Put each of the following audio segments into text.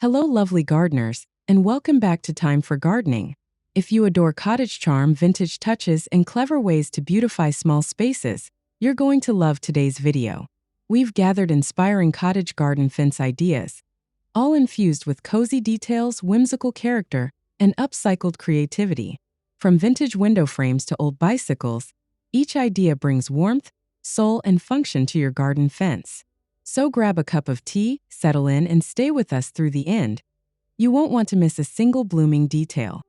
Hello, lovely gardeners, and welcome back to Time for Gardening. If you adore cottage charm, vintage touches, and clever ways to beautify small spaces, you're going to love today's video. We've gathered inspiring cottage garden fence ideas, all infused with cozy details, whimsical character, and upcycled creativity. From vintage window frames to old bicycles, each idea brings warmth, soul, and function to your garden fence. So grab a cup of tea, settle in, and stay with us through the end. You won't want to miss a single blooming detail.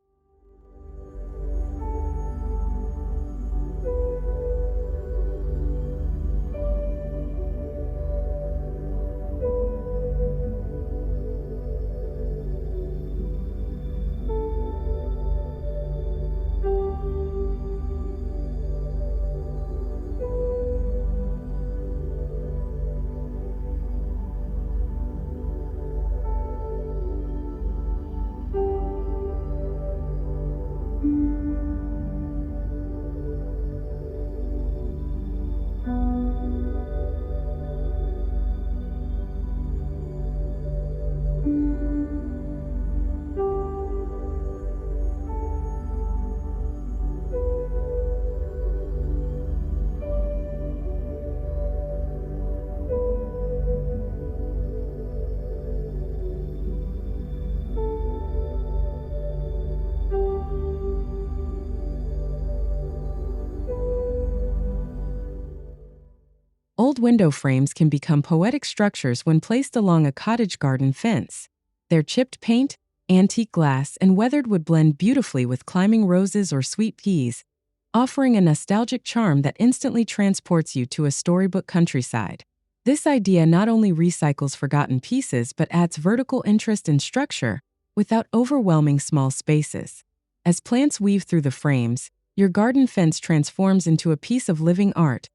Old window frames can become poetic structures when placed along a cottage garden fence. Their chipped paint, antique glass, and weathered wood blend beautifully with climbing roses or sweet peas, offering a nostalgic charm that instantly transports you to a storybook countryside. This idea not only recycles forgotten pieces but adds vertical interest and structure without overwhelming small spaces. As plants weave through the frames, your garden fence transforms into a piece of living art,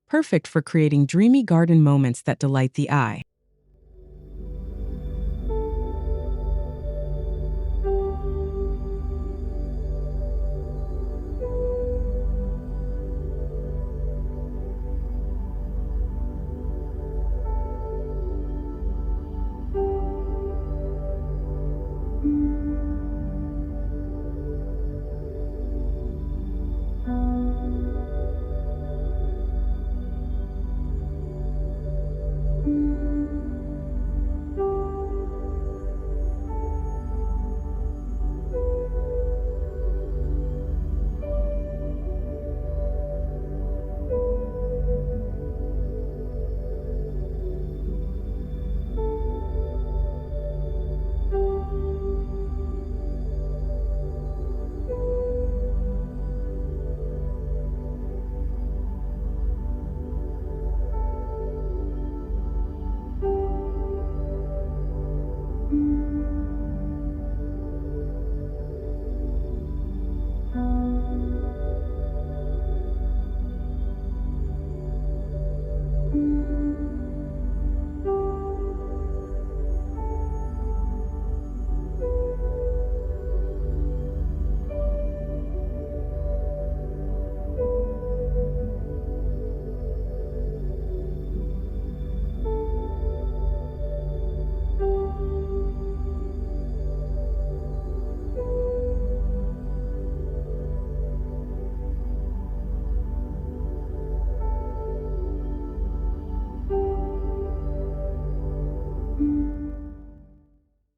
perfect for creating dreamy garden moments that delight the eye.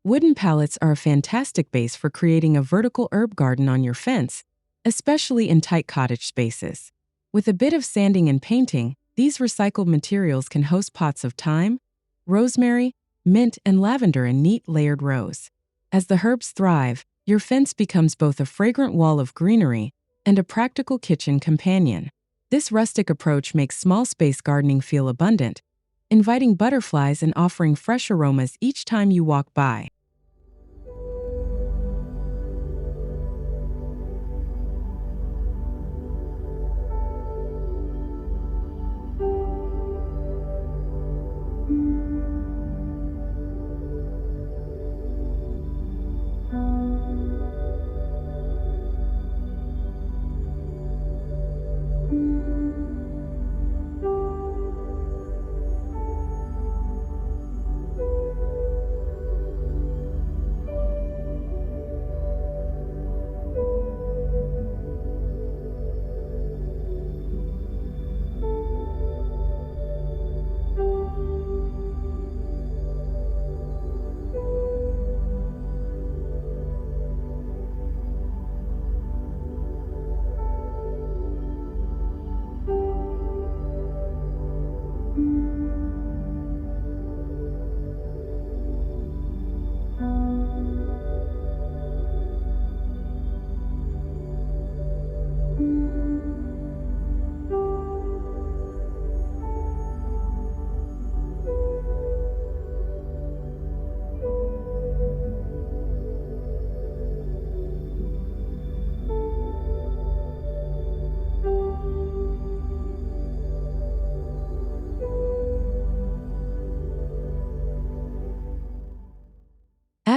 Wooden pallets are a fantastic base for creating a vertical herb garden on your fence, especially in tight cottage spaces. With a bit of sanding and painting, these recycled materials can host pots of thyme, rosemary, mint, and lavender in neat layered rows. As the herbs thrive, your fence becomes both a fragrant wall of greenery and a practical kitchen companion. This rustic approach makes small space gardening feel abundant, inviting butterflies and offering fresh aromas each time you walk by.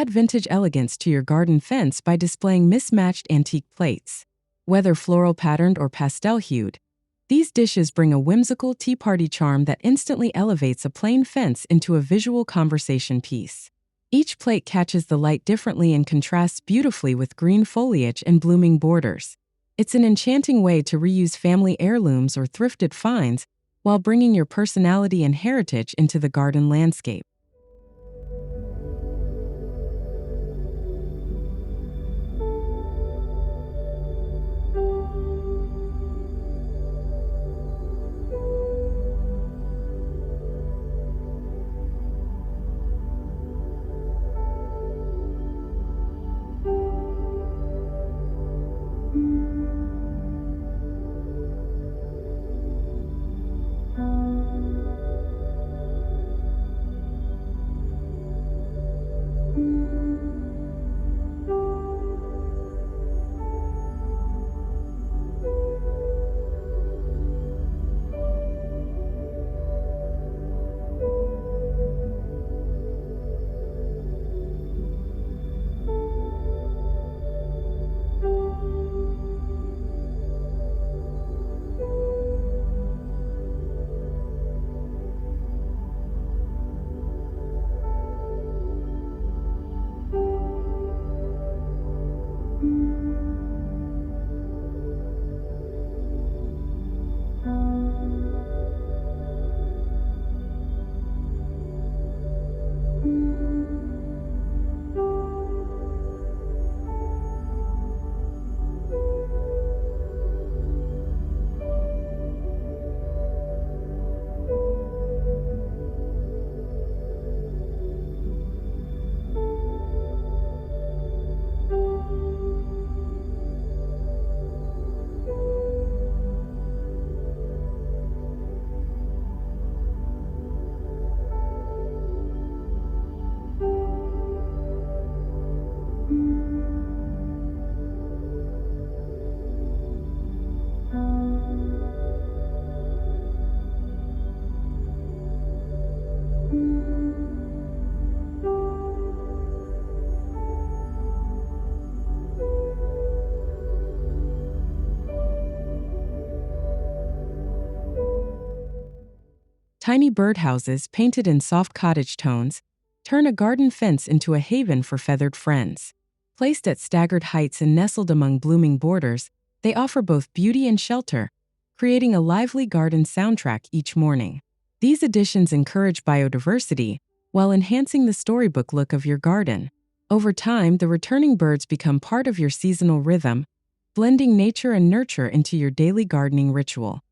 Add vintage elegance to your garden fence by displaying mismatched antique plates. Whether floral patterned or pastel hued, these dishes bring a whimsical tea party charm that instantly elevates a plain fence into a visual conversation piece. Each plate catches the light differently and contrasts beautifully with green foliage and blooming borders. It's an enchanting way to reuse family heirlooms or thrifted finds while bringing your personality and heritage into the garden landscape. Tiny birdhouses painted in soft cottage tones turn a garden fence into a haven for feathered friends. Placed at staggered heights and nestled among blooming borders, they offer both beauty and shelter, creating a lively garden soundtrack each morning. These additions encourage biodiversity while enhancing the storybook look of your garden. Over time, the returning birds become part of your seasonal rhythm, blending nature and nurture into your daily gardening ritual.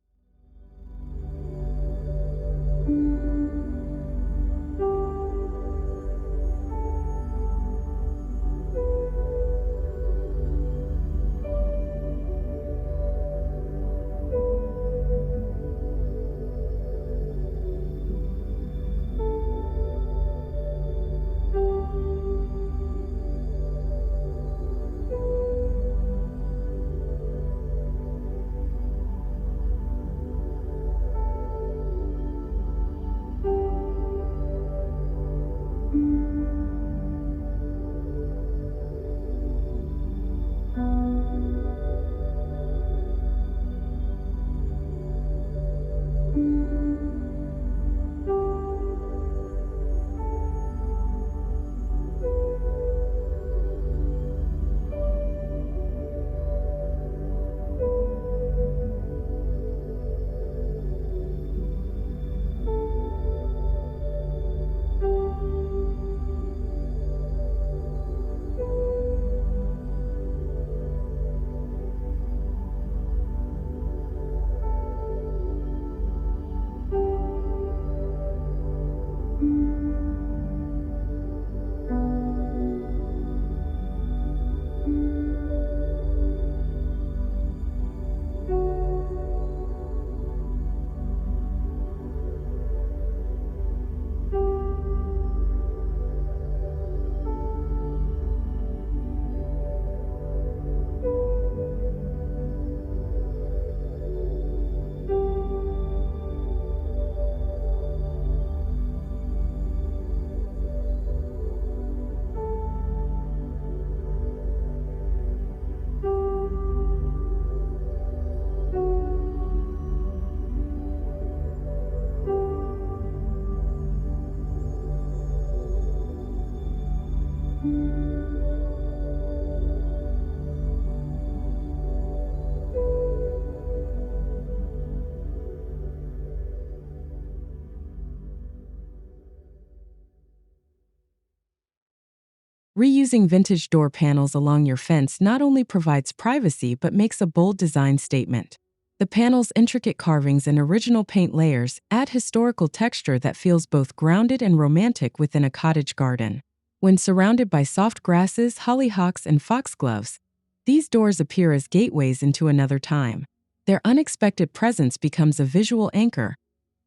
Reusing vintage door panels along your fence not only provides privacy but makes a bold design statement. The panel's intricate carvings and original paint layers add historical texture that feels both grounded and romantic within a cottage garden. When surrounded by soft grasses, hollyhocks, and foxgloves, these doors appear as gateways into another time. Their unexpected presence becomes a visual anchor,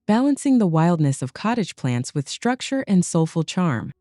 balancing the wildness of cottage plants with structure and soulful charm.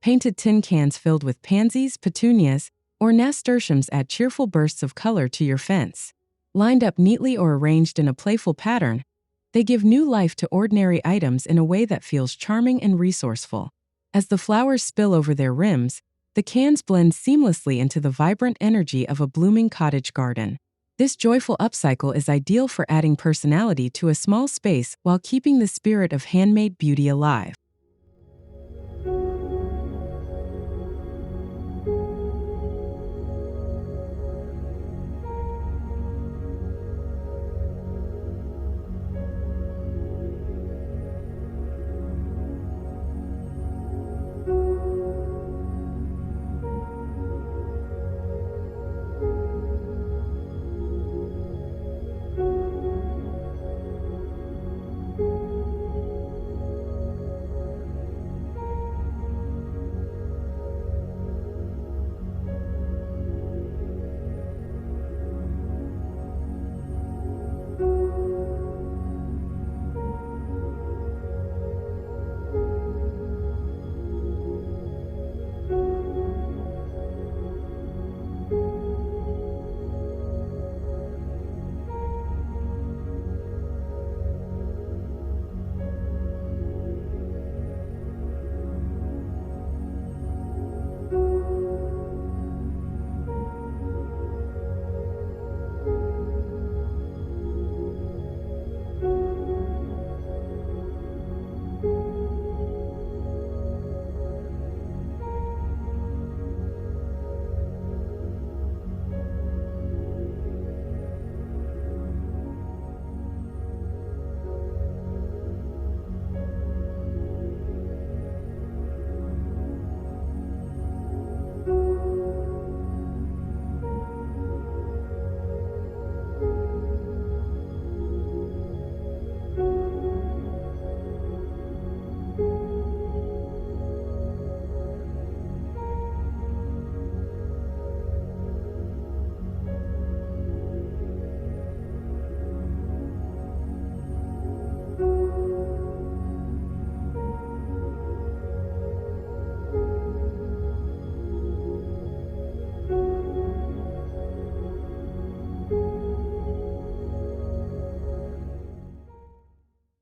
Painted tin cans filled with pansies, petunias, or nasturtiums add cheerful bursts of color to your fence. Lined up neatly or arranged in a playful pattern, they give new life to ordinary items in a way that feels charming and resourceful. As the flowers spill over their rims, the cans blend seamlessly into the vibrant energy of a blooming cottage garden. This joyful upcycle is ideal for adding personality to a small space while keeping the spirit of handmade beauty alive.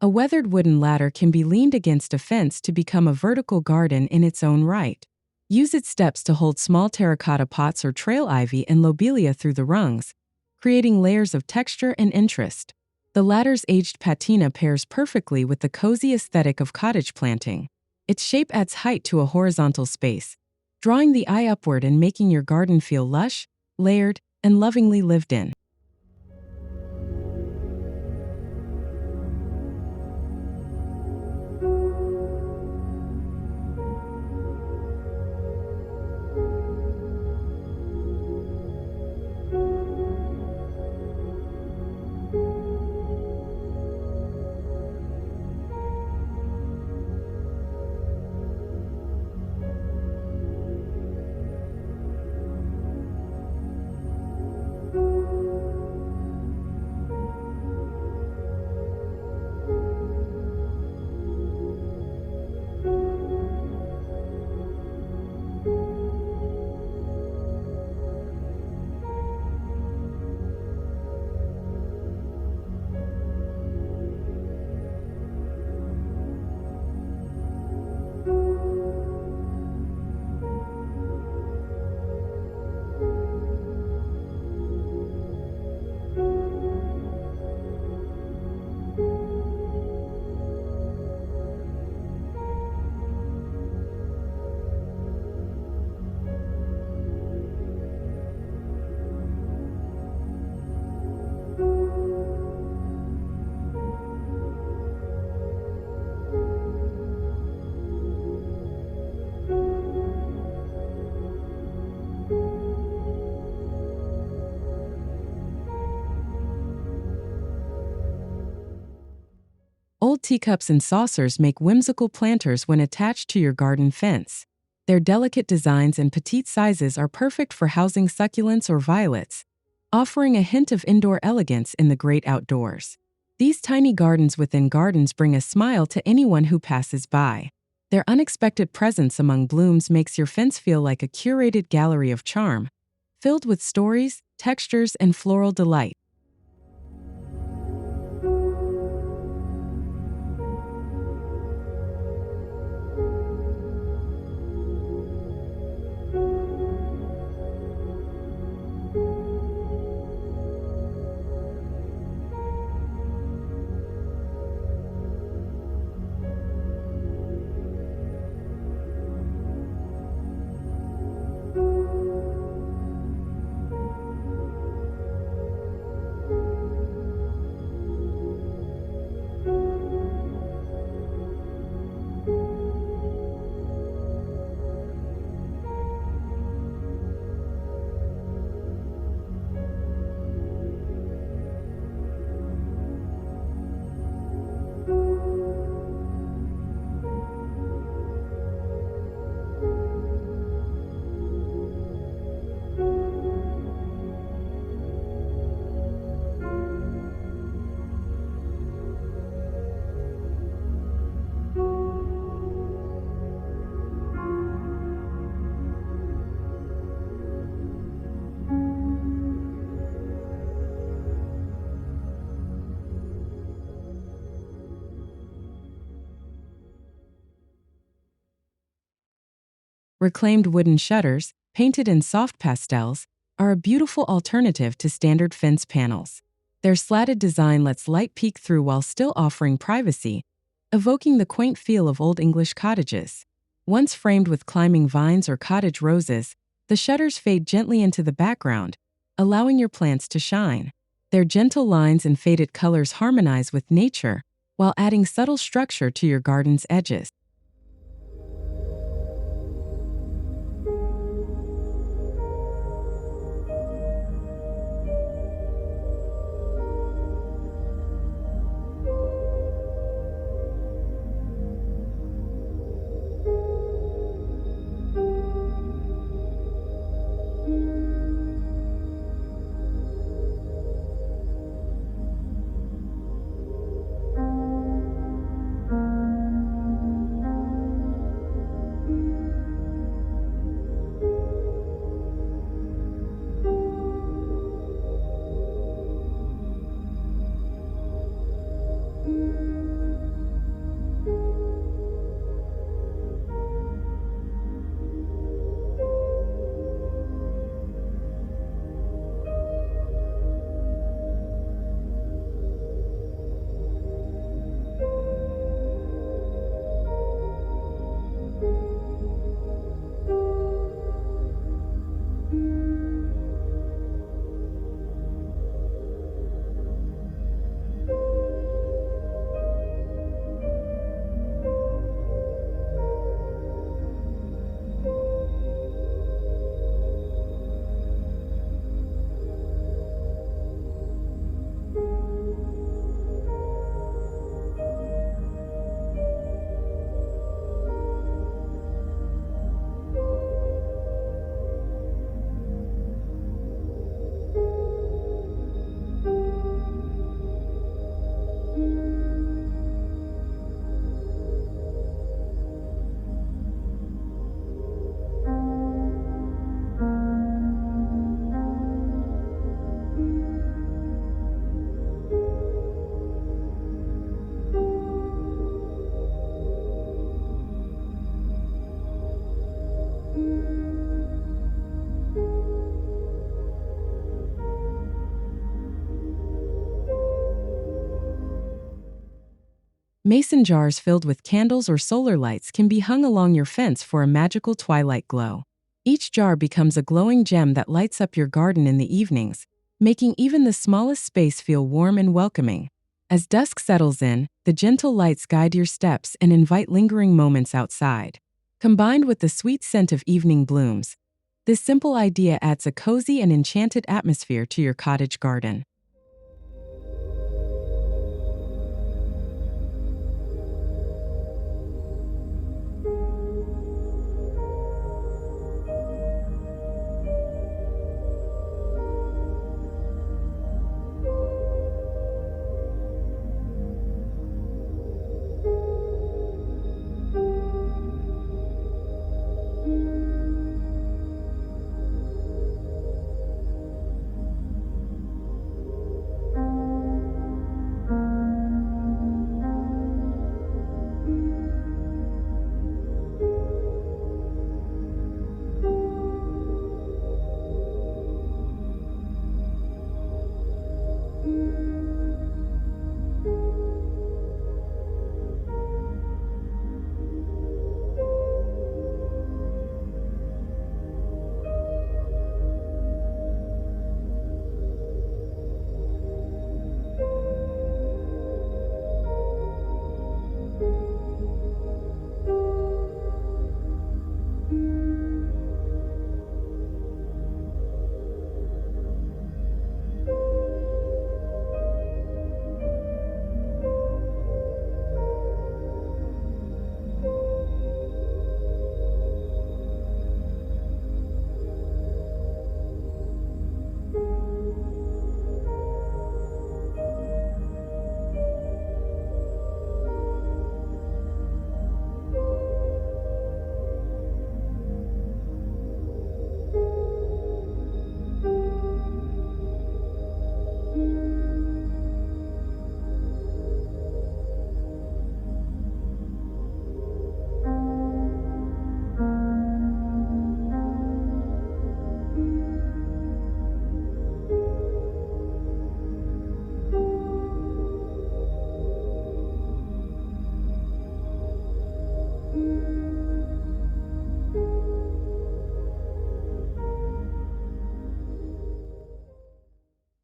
A weathered wooden ladder can be leaned against a fence to become a vertical garden in its own right. Use its steps to hold small terracotta pots or trail ivy and lobelia through the rungs, creating layers of texture and interest. The ladder's aged patina pairs perfectly with the cozy aesthetic of cottage planting. Its shape adds height to a horizontal space, drawing the eye upward and making your garden feel lush, layered, and lovingly lived in. Old teacups and saucers make whimsical planters when attached to your garden fence. Their delicate designs and petite sizes are perfect for housing succulents or violets, offering a hint of indoor elegance in the great outdoors. These tiny gardens within gardens bring a smile to anyone who passes by. Their unexpected presence among blooms makes your fence feel like a curated gallery of charm, filled with stories, textures, and floral delight. Reclaimed wooden shutters, painted in soft pastels, are a beautiful alternative to standard fence panels. Their slatted design lets light peek through while still offering privacy, evoking the quaint feel of old English cottages. Once framed with climbing vines or cottage roses, the shutters fade gently into the background, allowing your plants to shine. Their gentle lines and faded colors harmonize with nature, while adding subtle structure to your garden's edges. Mason jars filled with candles or solar lights can be hung along your fence for a magical twilight glow. Each jar becomes a glowing gem that lights up your garden in the evenings, making even the smallest space feel warm and welcoming. As dusk settles in, the gentle lights guide your steps and invite lingering moments outside. Combined with the sweet scent of evening blooms, this simple idea adds a cozy and enchanted atmosphere to your cottage garden.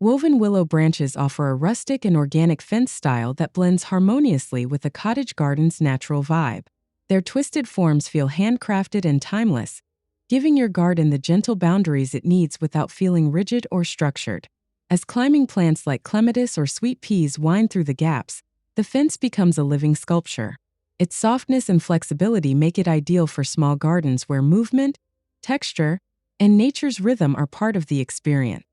Woven willow branches offer a rustic and organic fence style that blends harmoniously with a cottage garden's natural vibe. Their twisted forms feel handcrafted and timeless, giving your garden the gentle boundaries it needs without feeling rigid or structured. As climbing plants like clematis or sweet peas wind through the gaps, the fence becomes a living sculpture. Its softness and flexibility make it ideal for small gardens where movement, texture, and nature's rhythm are part of the experience.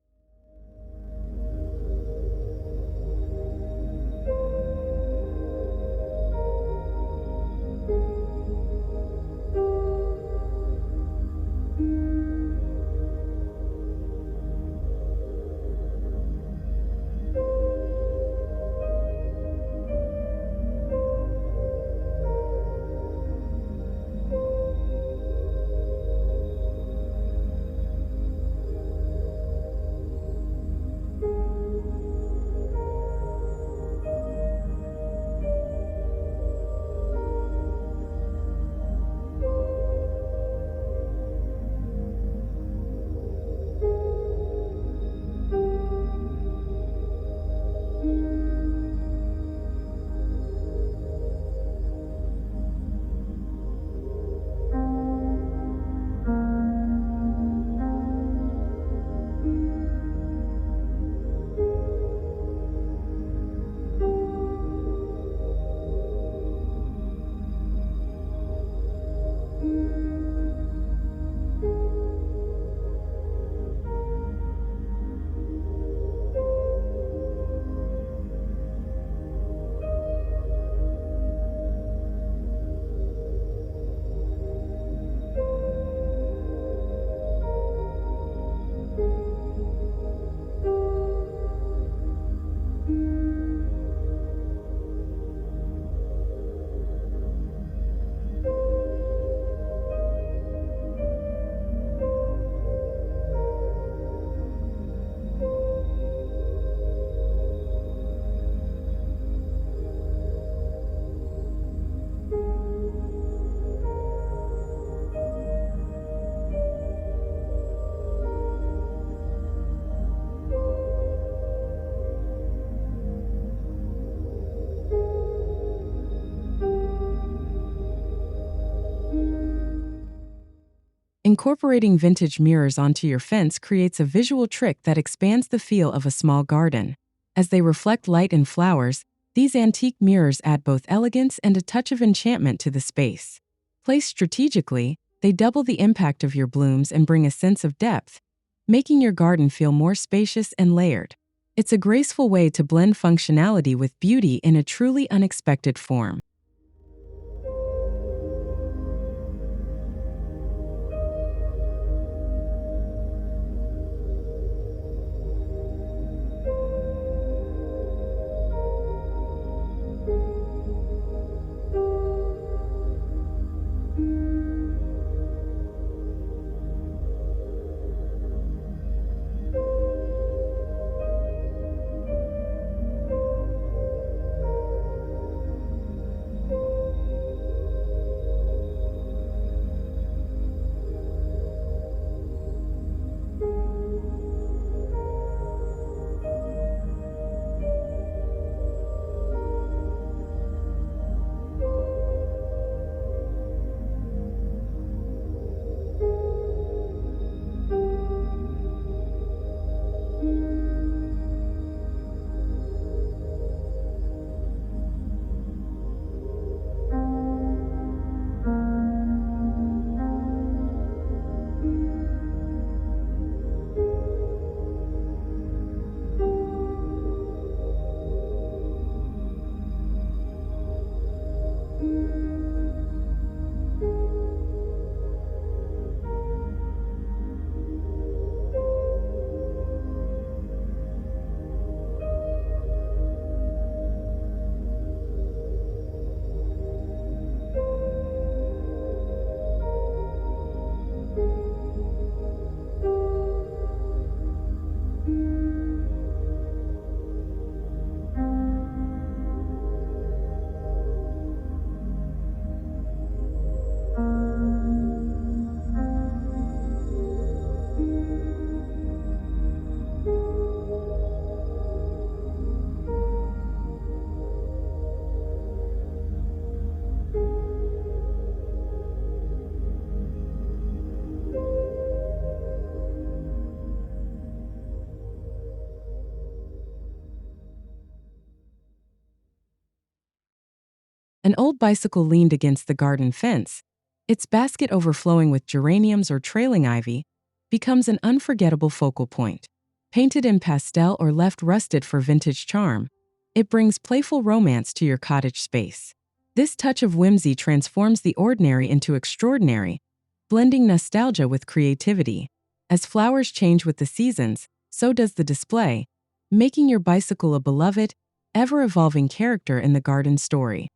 Incorporating vintage mirrors onto your fence creates a visual trick that expands the feel of a small garden. As they reflect light and flowers, these antique mirrors add both elegance and a touch of enchantment to the space. Placed strategically, they double the impact of your blooms and bring a sense of depth, making your garden feel more spacious and layered. It's a graceful way to blend functionality with beauty in a truly unexpected form. An old bicycle leaned against the garden fence. Its basket overflowing with geraniums or trailing ivy becomes an unforgettable focal point. Painted in pastel or left rusted for vintage charm, it brings playful romance to your cottage space. This touch of whimsy transforms the ordinary into extraordinary, blending nostalgia with creativity. As flowers change with the seasons, so does the display, making your bicycle a beloved, ever-evolving character in the garden story.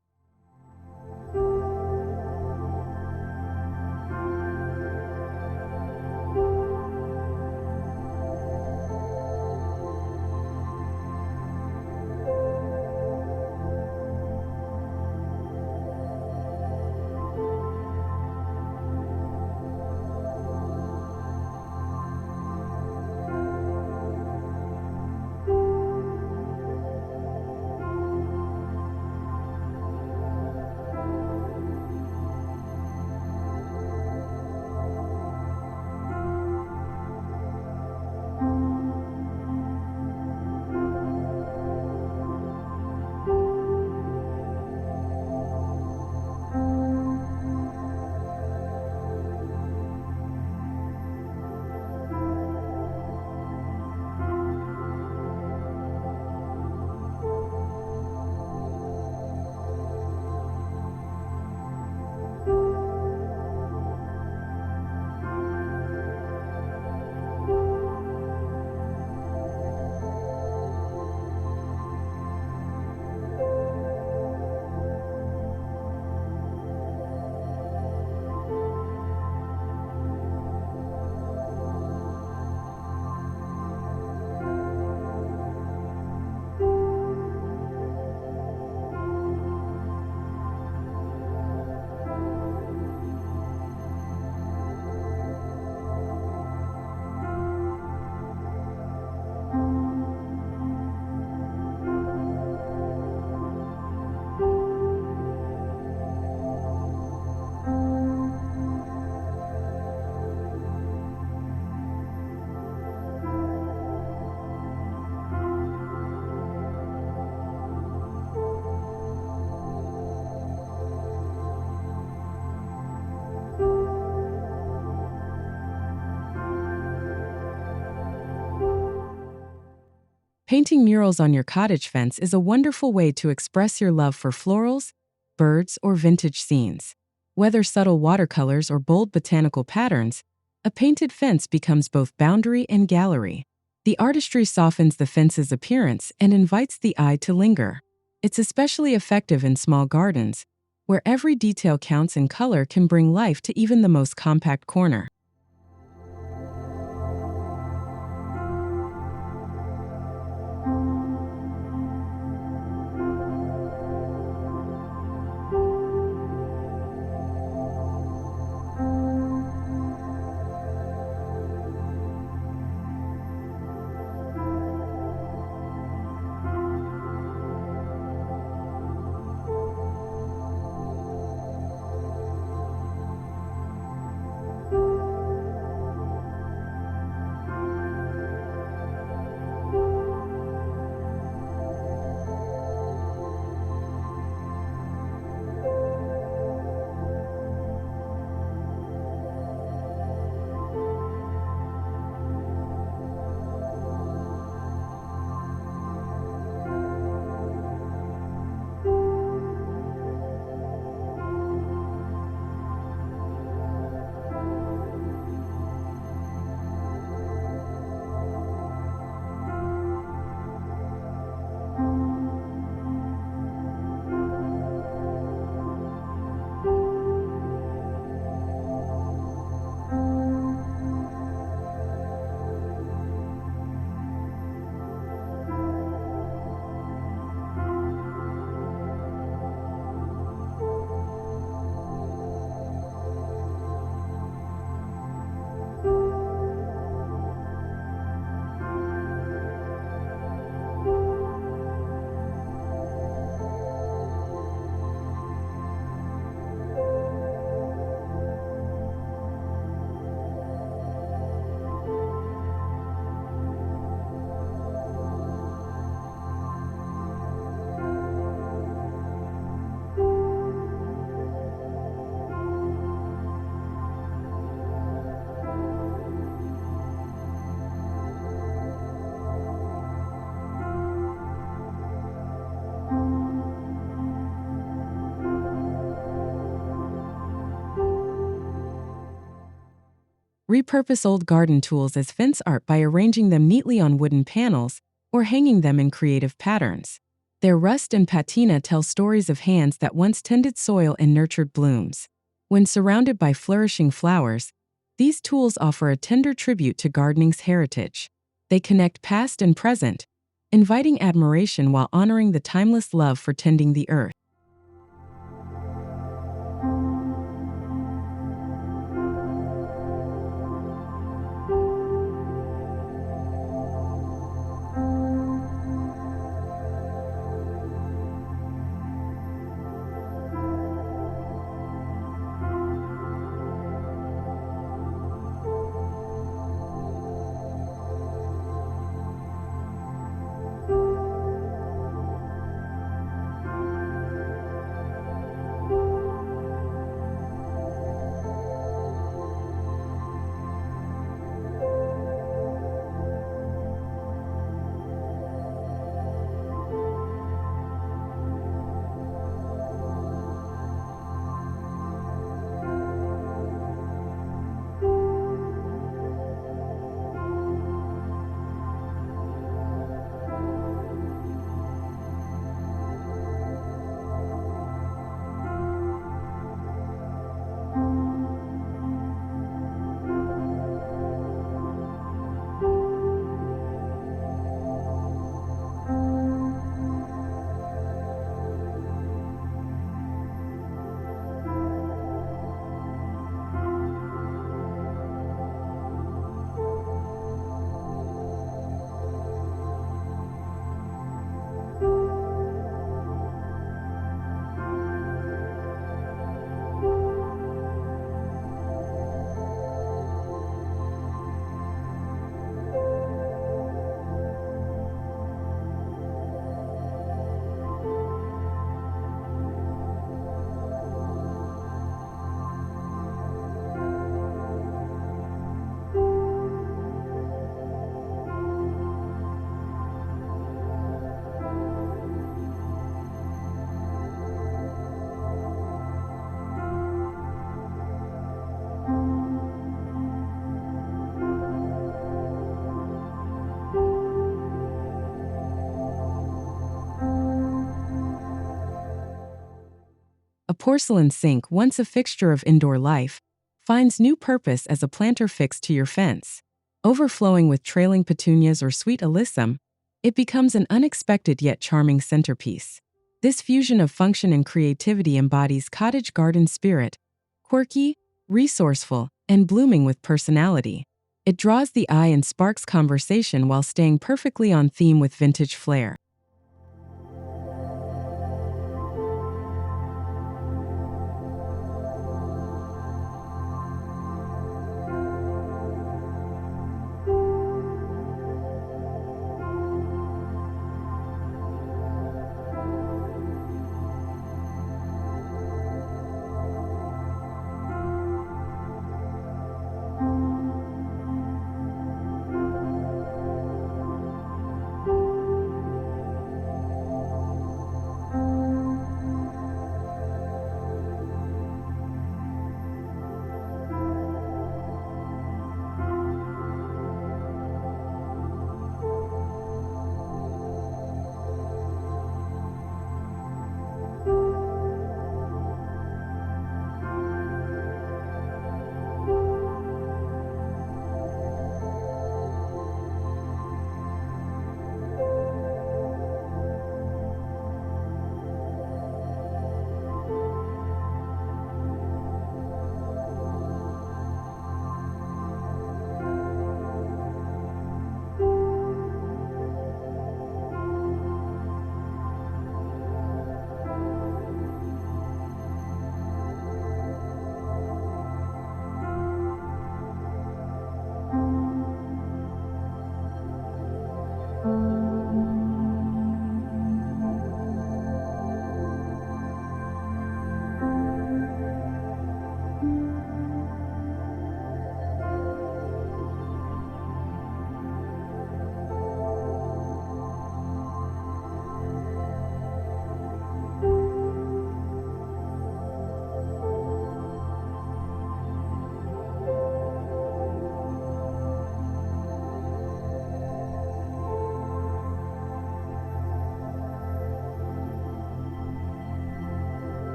Painting murals on your cottage fence is a wonderful way to express your love for florals, birds, or vintage scenes. Whether subtle watercolors or bold botanical patterns, a painted fence becomes both boundary and gallery. The artistry softens the fence's appearance and invites the eye to linger. It's especially effective in small gardens, where every detail counts and color can bring life to even the most compact corner. Repurpose old garden tools as fence art by arranging them neatly on wooden panels or hanging them in creative patterns. Their rust and patina tell stories of hands that once tended soil and nurtured blooms. When surrounded by flourishing flowers, these tools offer a tender tribute to gardening's heritage. They connect past and present, inviting admiration while honoring the timeless love for tending the earth. A porcelain sink, once a fixture of indoor life, finds new purpose as a planter fixed to your fence. Overflowing with trailing petunias or sweet alyssum, it becomes an unexpected yet charming centerpiece. This fusion of function and creativity embodies cottage garden spirit, quirky, resourceful, and blooming with personality. It draws the eye and sparks conversation while staying perfectly on theme with vintage flair.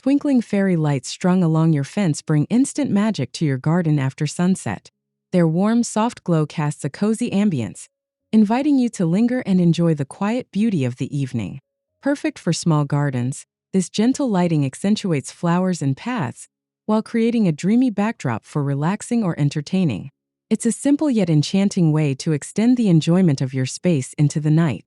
Twinkling fairy lights strung along your fence bring instant magic to your garden after sunset. Their warm, soft glow casts a cozy ambience, inviting you to linger and enjoy the quiet beauty of the evening. Perfect for small gardens, this gentle lighting accentuates flowers and paths while creating a dreamy backdrop for relaxing or entertaining. It's a simple yet enchanting way to extend the enjoyment of your space into the night.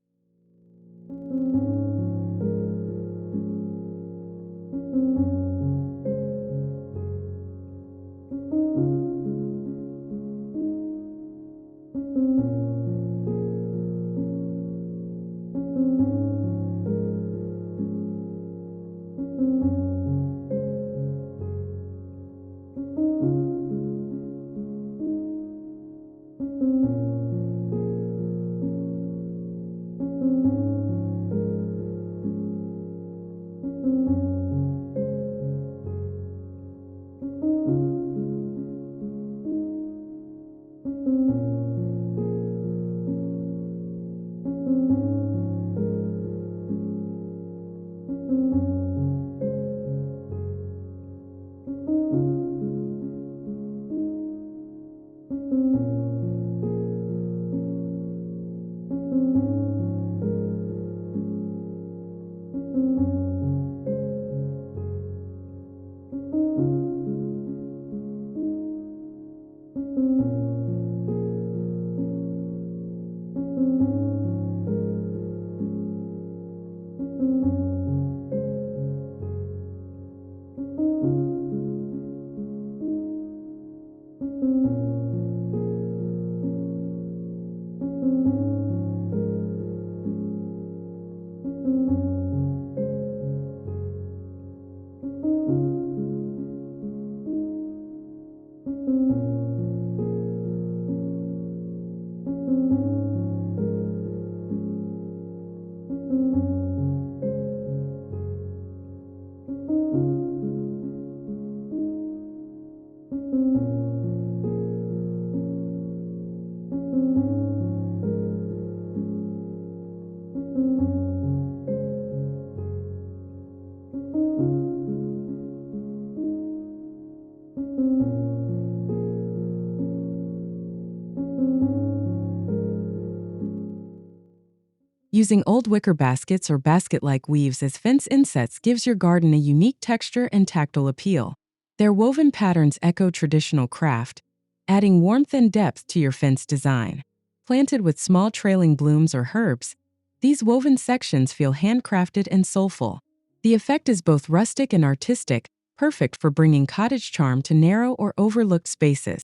Using old wicker baskets or basket-like weaves as fence insets gives your garden a unique texture and tactile appeal. Their woven patterns echo traditional craft, adding warmth and depth to your fence design. Planted with small trailing blooms or herbs, these woven sections feel handcrafted and soulful. The effect is both rustic and artistic, perfect for bringing cottage charm to narrow or overlooked spaces.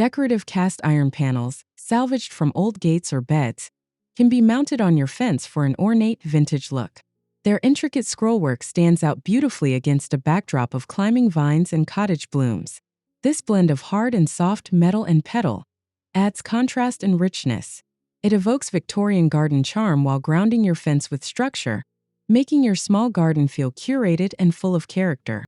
Decorative cast iron panels, salvaged from old gates or beds, can be mounted on your fence for an ornate vintage look. Their intricate scrollwork stands out beautifully against a backdrop of climbing vines and cottage blooms. This blend of hard and soft metal and petal adds contrast and richness. It evokes Victorian garden charm while grounding your fence with structure, making your small garden feel curated and full of character.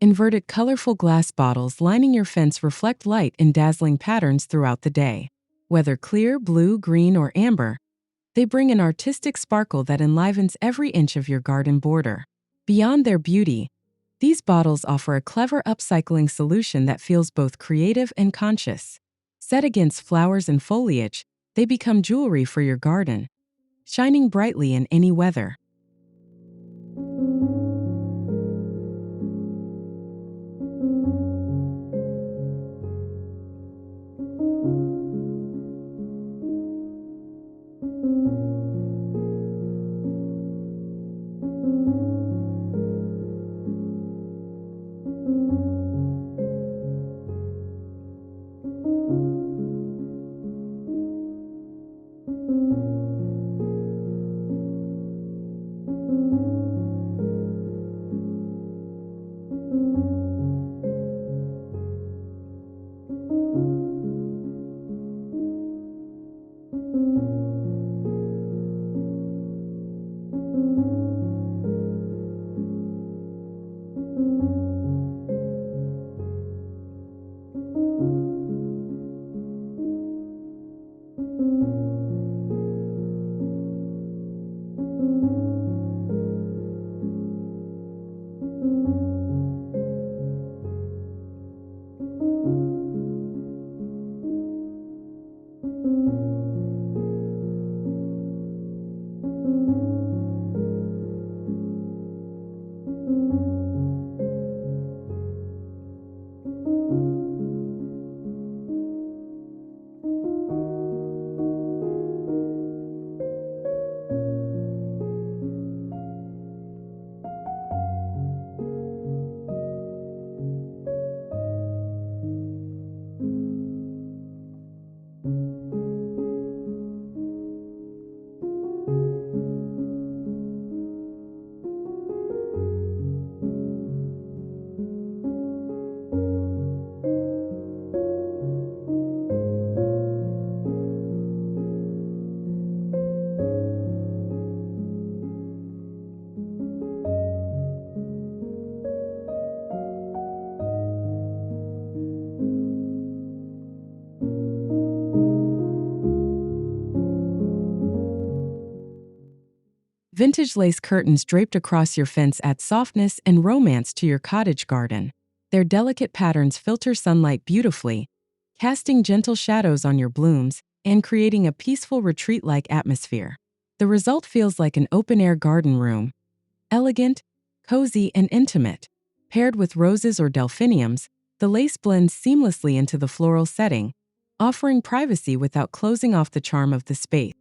Inverted colorful glass bottles lining your fence reflect light in dazzling patterns throughout the day. Whether clear, blue, green, or amber, they bring an artistic sparkle that enlivens every inch of your garden border. Beyond their beauty, these bottles offer a clever upcycling solution that feels both creative and conscious. Set against flowers and foliage, they become jewelry for your garden, shining brightly in any weather. Vintage lace curtains draped across your fence add softness and romance to your cottage garden. Their delicate patterns filter sunlight beautifully, casting gentle shadows on your blooms and creating a peaceful retreat-like atmosphere. The result feels like an open-air garden room, elegant, cozy, and intimate. Paired with roses or delphiniums, the lace blends seamlessly into the floral setting, offering privacy without closing off the charm of the space.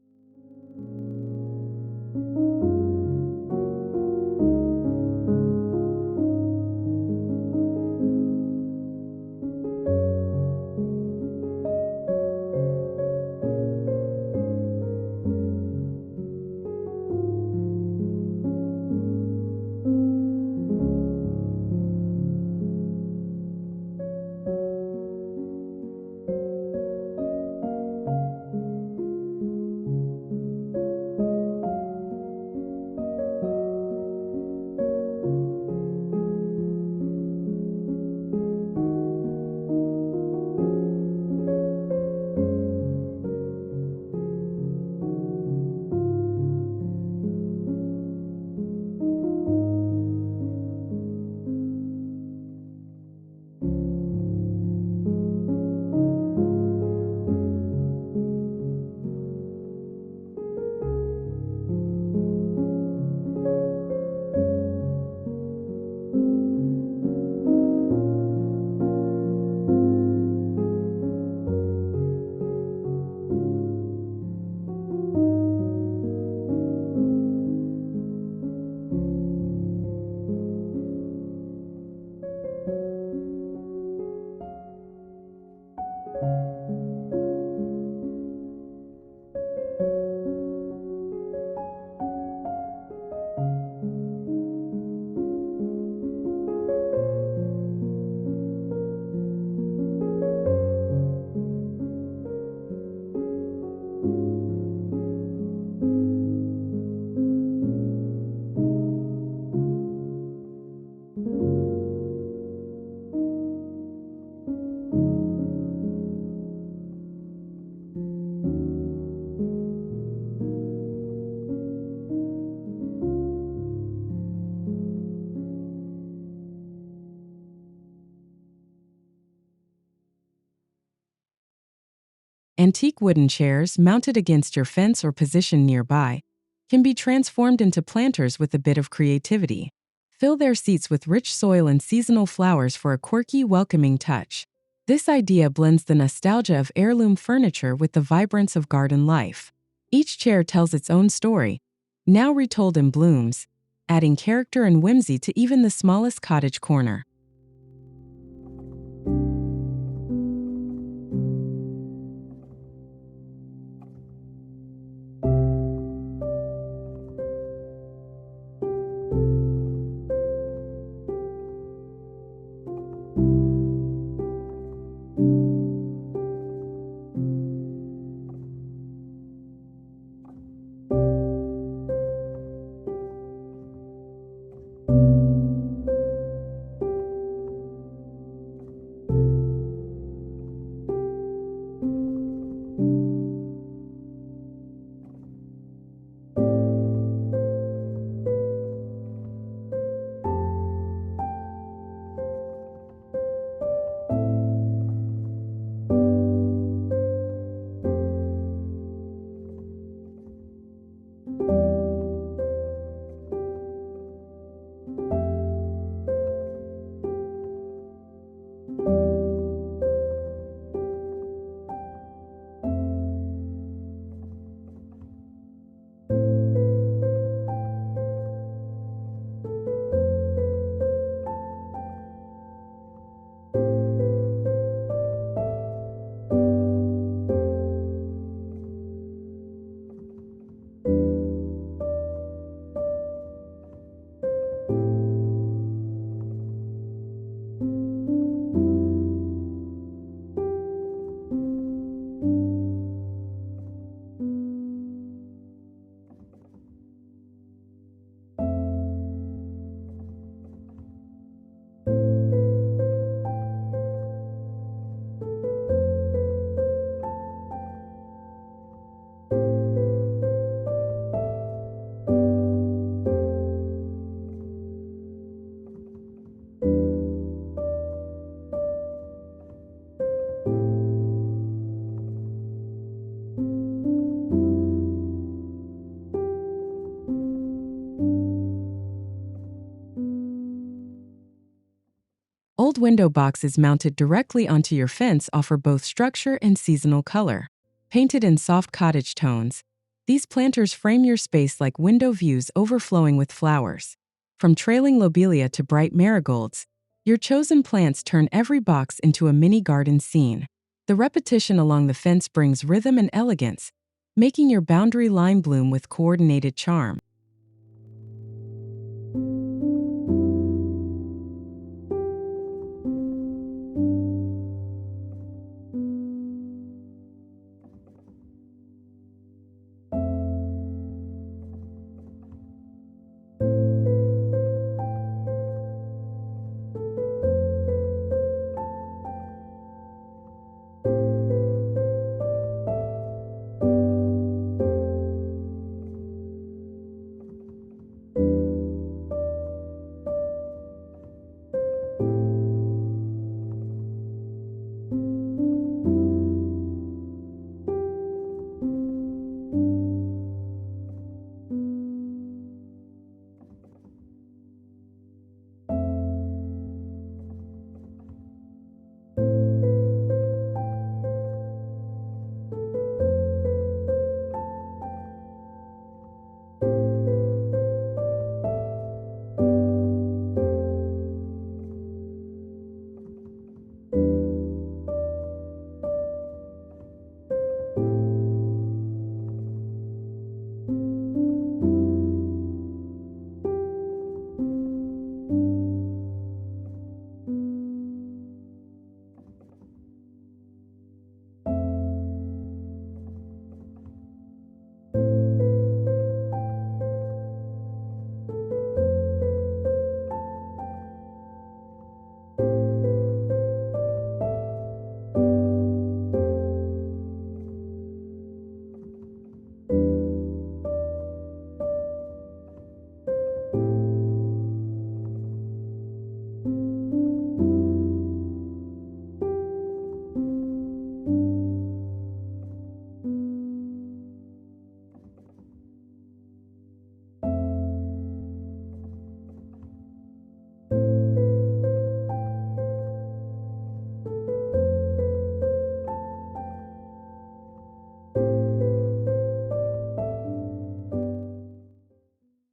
Antique wooden chairs, mounted against your fence or positioned nearby, can be transformed into planters with a bit of creativity. Fill their seats with rich soil and seasonal flowers for a quirky, welcoming touch. This idea blends the nostalgia of heirloom furniture with the vibrance of garden life. Each chair tells its own story, now retold in blooms, adding character and whimsy to even the smallest cottage corner. Old window boxes mounted directly onto your fence offer both structure and seasonal color. Painted in soft cottage tones, these planters frame your space like window views overflowing with flowers. From trailing lobelia to bright marigolds, your chosen plants turn every box into a mini garden scene. The repetition along the fence brings rhythm and elegance, making your boundary line bloom with coordinated charm.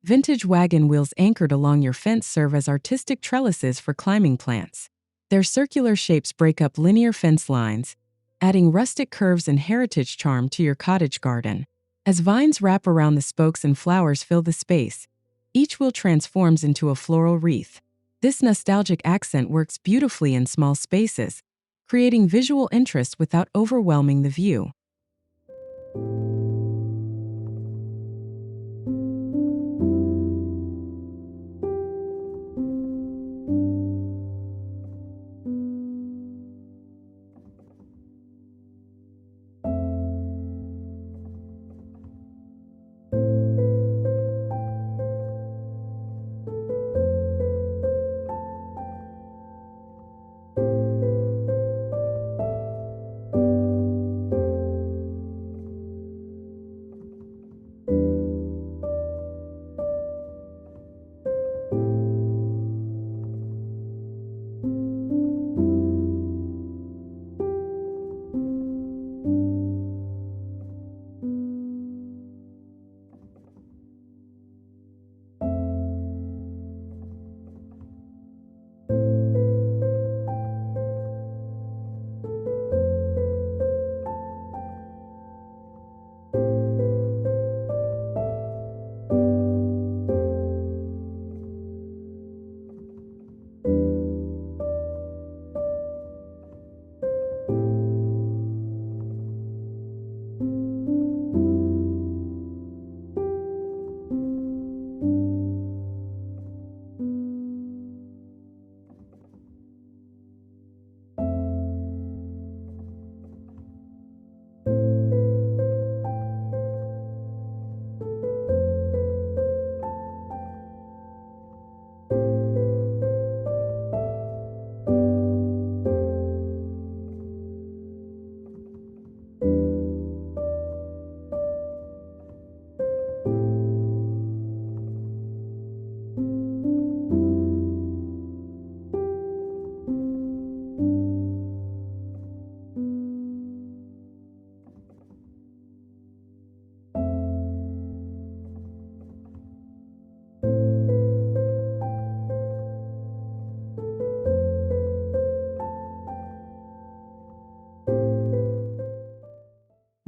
Vintage wagon wheels anchored along your fence serve as artistic trellises for climbing plants. Their circular shapes break up linear fence lines, adding rustic curves and heritage charm to your cottage garden. As vines wrap around the spokes and flowers fill the space, each wheel transforms into a floral wreath. This nostalgic accent works beautifully in small spaces, creating visual interest without overwhelming the view.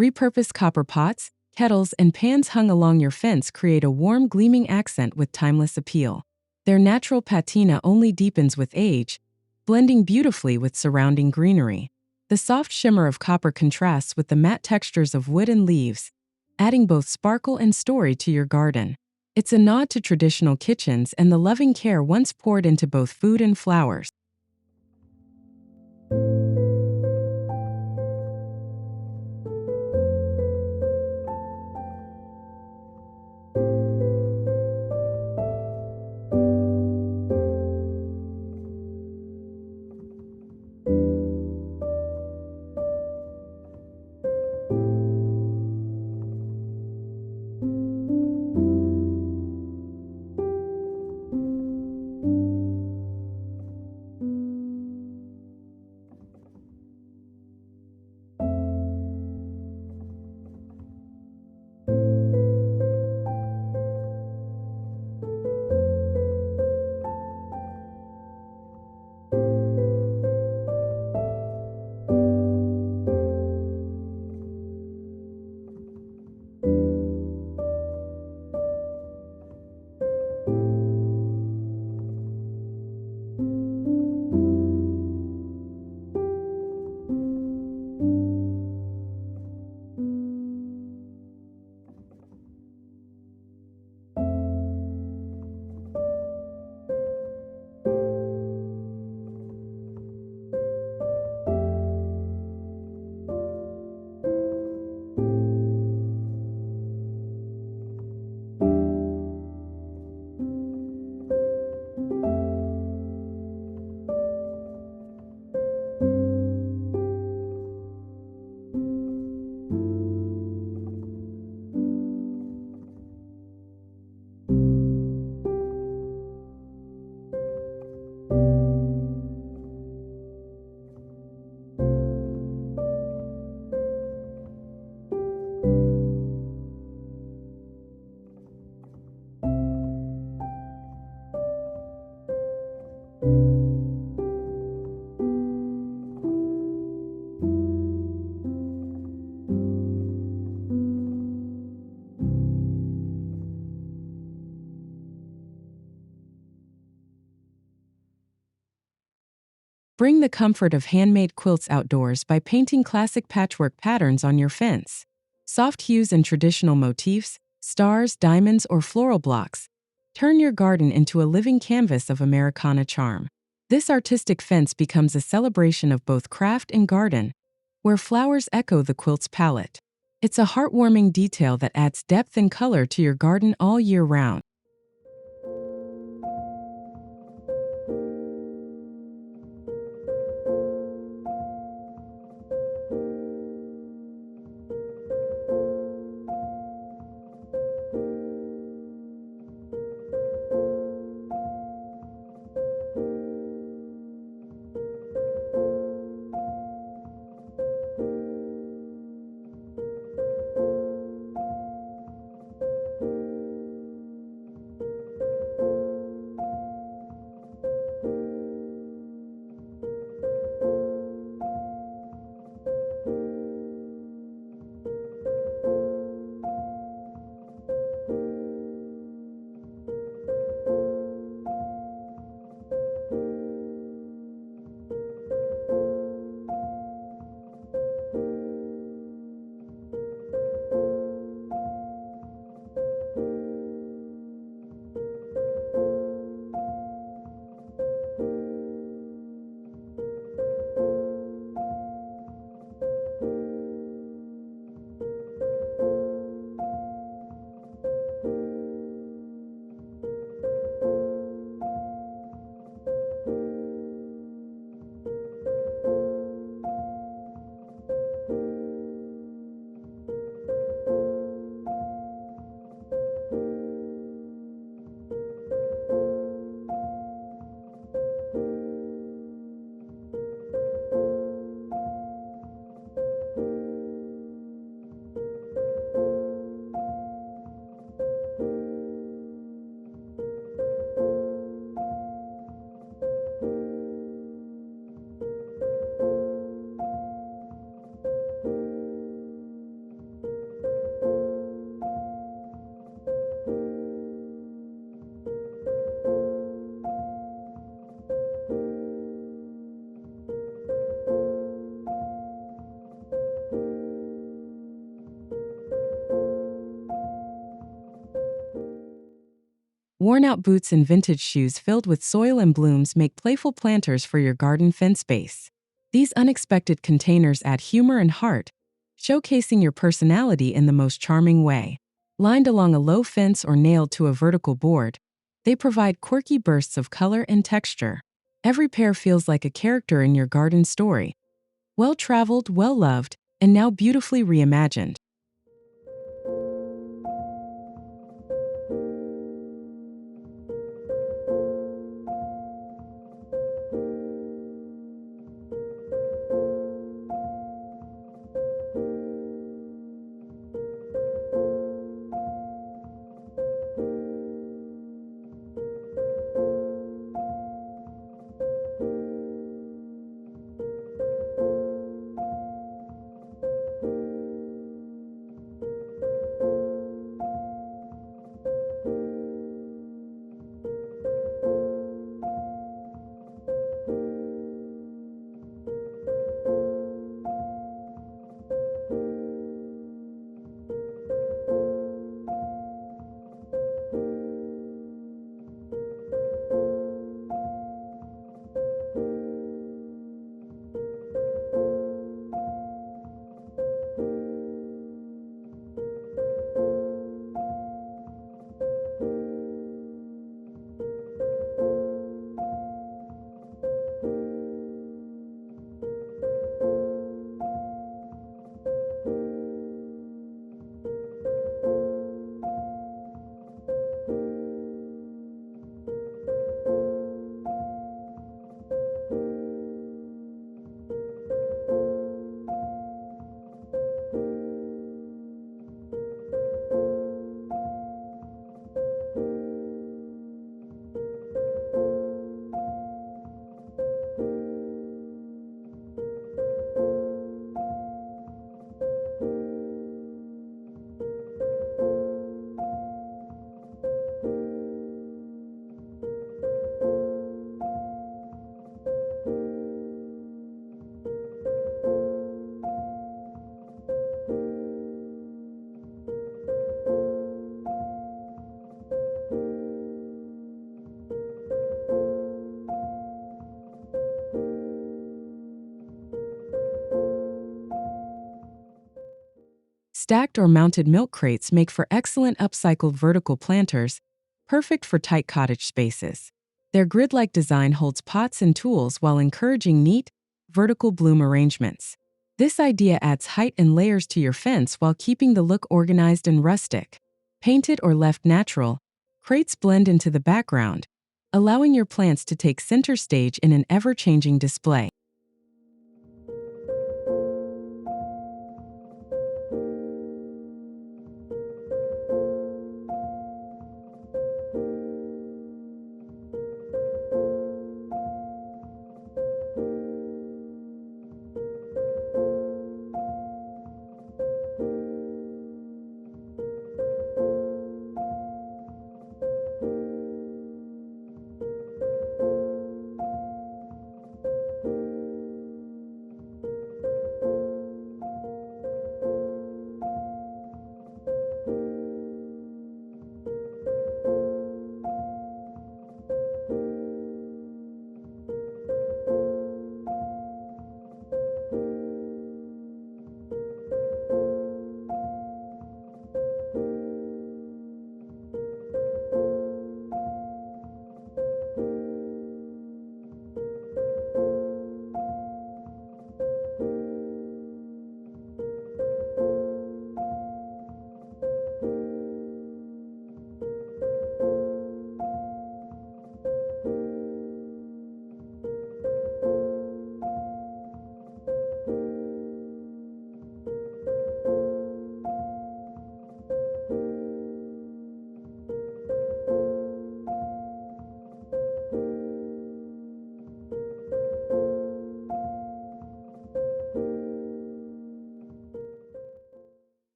Repurposed copper pots, kettles, and pans hung along your fence create a warm, gleaming accent with timeless appeal. Their natural patina only deepens with age, blending beautifully with surrounding greenery. The soft shimmer of copper contrasts with the matte textures of wood and leaves, adding both sparkle and story to your garden. It's a nod to traditional kitchens and the loving care once poured into both food and flowers. Bring the comfort of handmade quilts outdoors by painting classic patchwork patterns on your fence. Soft hues and traditional motifs, stars, diamonds, or floral blocks. Turn your garden into a living canvas of Americana charm. This artistic fence becomes a celebration of both craft and garden, where flowers echo the quilt's palette. It's a heartwarming detail that adds depth and color to your garden all year round. Worn-out boots and vintage shoes filled with soil and blooms make playful planters for your garden fence base. These unexpected containers add humor and heart, showcasing your personality in the most charming way. Lined along a low fence or nailed to a vertical board, they provide quirky bursts of color and texture. Every pair feels like a character in your garden story. Well-traveled, well-loved, and now beautifully reimagined. Stacked or mounted milk crates make for excellent upcycled vertical planters, perfect for tight cottage spaces. Their grid-like design holds pots and tools while encouraging neat, vertical bloom arrangements. This idea adds height and layers to your fence while keeping the look organized and rustic. Painted or left natural, crates blend into the background, allowing your plants to take center stage in an ever-changing display.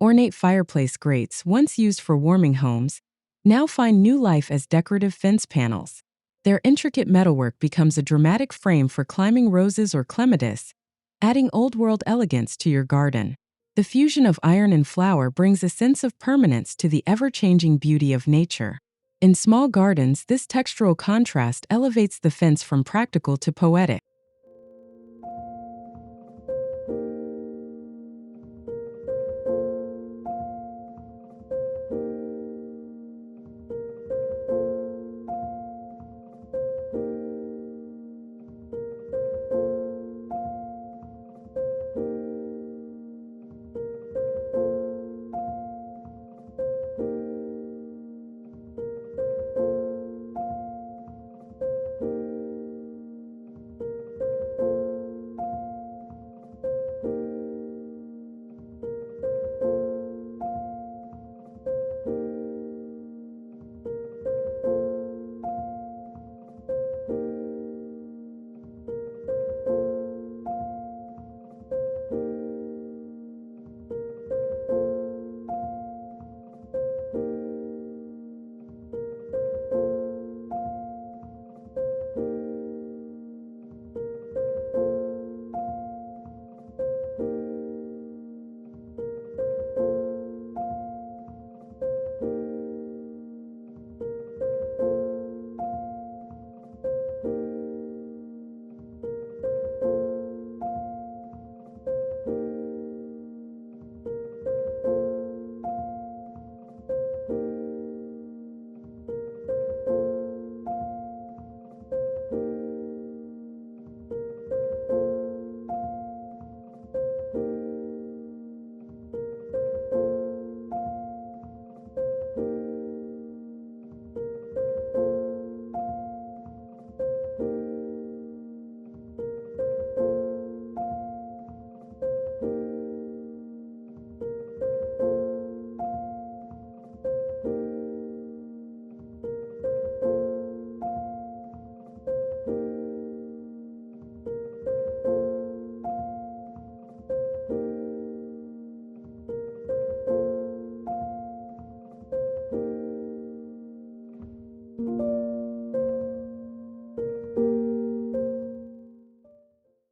Ornate fireplace grates, once used for warming homes, now find new life as decorative fence panels. Their intricate metalwork becomes a dramatic frame for climbing roses or clematis, adding old-world elegance to your garden. The fusion of iron and flower brings a sense of permanence to the ever-changing beauty of nature. In small gardens, this textural contrast elevates the fence from practical to poetic.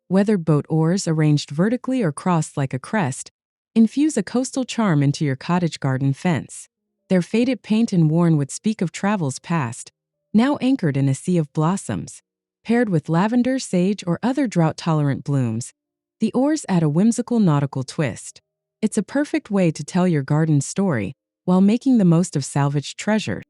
Weathered boat oars arranged vertically or crossed like a crest infuse a coastal charm into your cottage garden fence. Their faded paint and worn would speak of travels past, now anchored in a sea of blossoms. Paired with lavender, sage, or other drought-tolerant blooms, the oars add a whimsical nautical twist. It's a perfect way to tell your garden's story while making the most of salvaged treasures.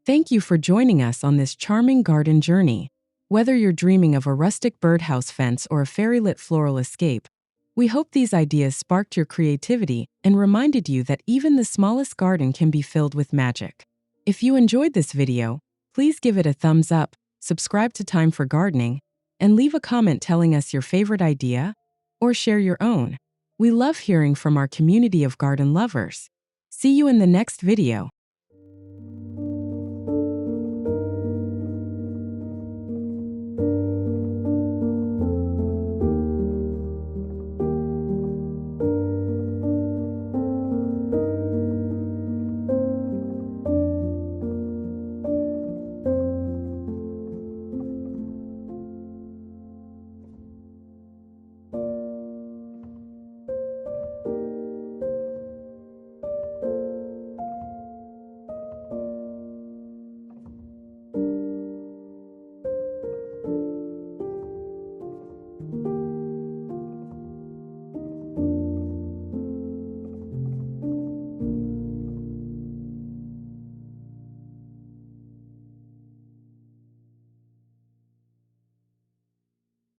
Thank you for joining us on this charming garden journey. Whether you're dreaming of a rustic birdhouse fence or a fairy-lit floral escape, we hope these ideas sparked your creativity and reminded you that even the smallest garden can be filled with magic. If you enjoyed this video, please give it a thumbs up, subscribe to Time for Gardening, and leave a comment telling us your favorite idea or share your own. We love hearing from our community of garden lovers. See you in the next video.